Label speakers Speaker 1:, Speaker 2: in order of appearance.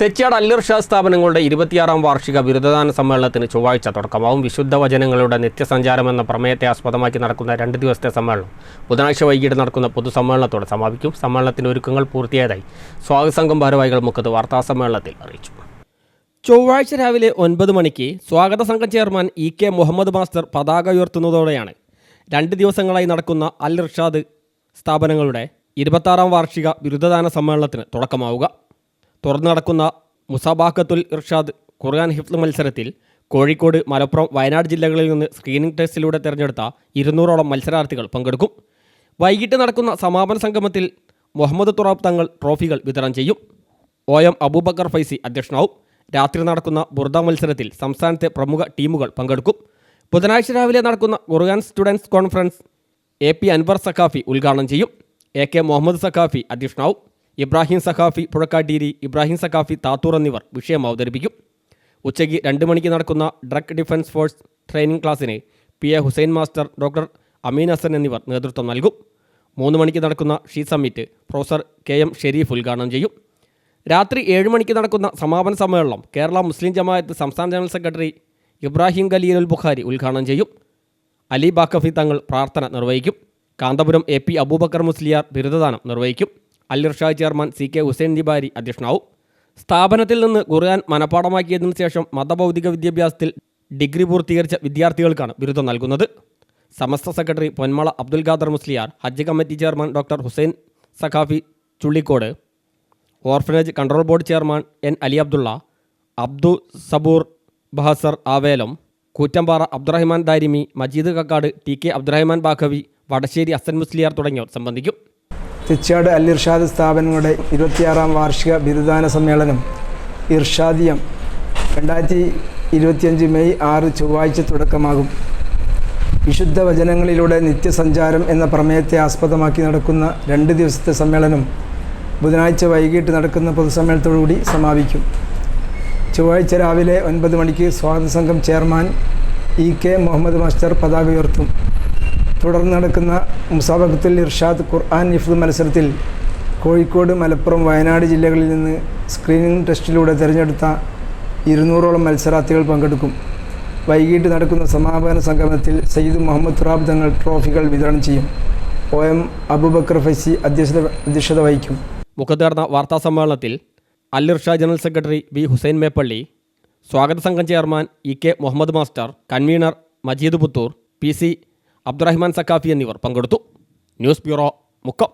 Speaker 1: തെച്ചിയാട് അൽ-ഇർഷാദ് സ്ഥാപനങ്ങളുടെ 26ാം വാർഷിക ബിരുദദാന സമ്മേളനത്തിന് ചൊവ്വാഴ്ച തുടക്കമാവും. വിശുദ്ധ വചനങ്ങളുടെ നിത്യസഞ്ചാരം എന്ന പ്രമേയത്തെ ആസ്പദമാക്കി നടക്കുന്ന 2 ദിവസത്തെ സമ്മേളനം ബുധനാഴ്ച വൈകിട്ട് നടക്കുന്ന പൊതുസമ്മേളനത്തോടെ സമാപിക്കും. സമ്മേളനത്തിന്റെ ഒരുക്കങ്ങൾ പൂർത്തിയായതായി സ്വാഗത സംഘം ഭാരവാഹികൾ മുഖത്ത് വാർത്താസമ്മേളനത്തിൽ അറിയിച്ചു. ചൊവ്വാഴ്ച രാവിലെ 9 മണിക്ക് സ്വാഗത സംഘം ചെയർമാൻ ഇ.കെ. മുഹമ്മദ് മാസ്റ്റർ പതാക ഉയർത്തുന്നതോടെയാണ് 2 ദിവസങ്ങളായി നടക്കുന്ന അൽ-ഇർഷാദ് സ്ഥാപനങ്ങളുടെ 26ാം വാർഷിക ബിരുദദാന സമ്മേളനത്തിന് തുടക്കമാവുക. തുറന്നു നടക്കുന്ന മുസാബാഖത്തുൽ ഇർഷാദ് ഖുർആൻ ഹിഫ്ള് മത്സരത്തിൽ കോഴിക്കോട്, മലപ്പുറം, വയനാട് ജില്ലകളിൽ നിന്ന് സ്ക്രീനിംഗ് ടെസ്റ്റിലൂടെ തിരഞ്ഞെടുത്ത 200ഓളം മത്സരാർത്ഥികൾ പങ്കെടുക്കും. വൈകിട്ട് നടക്കുന്ന സമാപന സംഗമത്തിൽ മുഹമ്മദ് തുറാബ് തങ്ങൾ ട്രോഫികൾ വിതരണം ചെയ്യും. OM അബൂബക്കർ ഫൈസി അധ്യക്ഷനാവും. രാത്രി നടക്കുന്ന ബുർദ മത്സരത്തിൽ സംസ്ഥാനത്തെ പ്രമുഖ ടീമുകൾ പങ്കെടുക്കും. ബുധനാഴ്ച രാവിലെ നടക്കുന്ന ഖുർആൻ students conference AP Anwar Sakhafi ഉദ്ഘാടനം ചെയ്യും. AK മുഹമ്മദ് സഖാഫി അധ്യക്ഷനാവും. ഇബ്രാഹിം സഖാഫി പുഴക്കാട്ടീരി, ഇബ്രാഹിം സഖാഫി താത്തൂർ എന്നിവർ വിഷയം അവതരിപ്പിക്കും. ഉച്ചയ്ക്ക് 2 മണിക്ക് നടക്കുന്ന ഡ്രഗ് ഡിഫൻസ് ഫോഴ്സ് ട്രെയിനിംഗ് ക്ലാസ്സിന് PA Hussain master, doctor Ameen Hasan എന്നിവർ നേതൃത്വം നൽകും. 3 മണിക്ക് നടക്കുന്ന she summit professor KM Sharif ഉദ്ഘാടനം ചെയ്യും. രാത്രി 7 മണിക്ക് നടക്കുന്ന സമാപന സമ്മേളനം കേരള മുസ്ലിം ജമാഅത്ത് സംസ്ഥാന ജനറൽ സെക്രട്ടറി ഇബ്രാഹിം ഖലീലുൽ ബുഖാരി ഉദ്ഘാടനം ചെയ്യും. അലി ബാക്കഫി തങ്ങൾ പ്രാർത്ഥന നിർവഹിക്കും. കാന്തപുരം AP അബൂബക്കർ മുസ്ലിയാർ ബിരുദദാനം നിർവഹിക്കും. അൽ-ഇർഷാദ് ചെയർമാൻ CK ഹുസൈൻ ദിബാരി അധ്യക്ഷനാവും. സ്ഥാപനത്തിൽ നിന്ന് ഖുർആൻ മനഃപ്പാഠമാക്കിയതിനു ശേഷം മതഭൗതിക വിദ്യാഭ്യാസത്തിൽ ഡിഗ്രി പൂർത്തീകരിച്ച വിദ്യാർത്ഥികൾക്കാണ് ബിരുദം നൽകുന്നത്. സമസ്ത സെക്രട്ടറി പൊന്മള അബ്ദുൽ ഖാദർ മുസ്ലിയാർ, ഹജ്ജ് committee chairman doctor Hussain Sakhafi Chullikode, orphanage control board chairman N Ali Abdulla, Abdu Saboor ബഹസർ ആവേലം, കൂറ്റമ്പാറ അബ്ദുറഹ്മാൻ ദാരിമി, മജീദ് കക്കാട്, TK അബ്ദുറഹ്മാൻ ബാഖവി, വടശ്ശേരി ഹസൻ മുസ്ലിയാർ തുടങ്ങിയവർ സംബന്ധിക്കും.
Speaker 2: തെച്ചിയാട് അൽ-ഇർഷാദ് സ്ഥാപനങ്ങളുടെ 26ാം വാർഷിക ബിരുദദാന സമ്മേളനം ഇർഷാദിയം 2025 മെയ് 6 ചൊവ്വാഴ്ച തുടക്കമാകും. വിശുദ്ധ വചനങ്ങളിലൂടെ നിത്യസഞ്ചാരം എന്ന പ്രമേയത്തെ ആസ്പദമാക്കി നടക്കുന്ന 2 ദിവസത്തെ സമ്മേളനം ബുധനാഴ്ച വൈകിട്ട് നടക്കുന്ന പൊതുസമ്മേളനത്തോടുകൂടി സമാപിക്കും. ചൊവ്വാഴ്ച രാവിലെ 9 മണിക്ക് സ്വാഗത സംഘം ചെയർമാൻ ഇ.കെ. മുഹമ്മദ് മാസ്റ്റർ പതാക ഉയർത്തും. തുടർന്ന് നടക്കുന്ന മുസാബഖത്തുൽ ഇർഷാദ് ഖുർആൻ ഹിഫ്ള് മത്സരത്തിൽ കോഴിക്കോട്, മലപ്പുറം, വയനാട് ജില്ലകളിൽ നിന്ന് സ്ക്രീനിംഗ് ടെസ്റ്റിലൂടെ തിരഞ്ഞെടുത്ത 200ഓളം മത്സരാർത്ഥികൾ പങ്കെടുക്കും. വൈകിട്ട് നടക്കുന്ന സമാപന സംഗമത്തിൽ സയ്യിദ് മുഹമ്മദ് തുറാബ് തങ്ങൾ ട്രോഫികൾ വിതരണം ചെയ്യും. OM അബൂബക്കർ ഫൈസി അധ്യക്ഷത വഹിക്കും.
Speaker 1: മുഖത്ത് നടന്ന വാർത്താ സമ്മേളനത്തിൽ Al Irshad general secretary B Hussain Meppally, സ്വാഗത സംഘം chairman EK. Muhammad master, convener Majeed Puthur, PC Abdurahman Sakhafi എന്നിവർ പങ്കെടുത്തു. News bureau, Mukkam.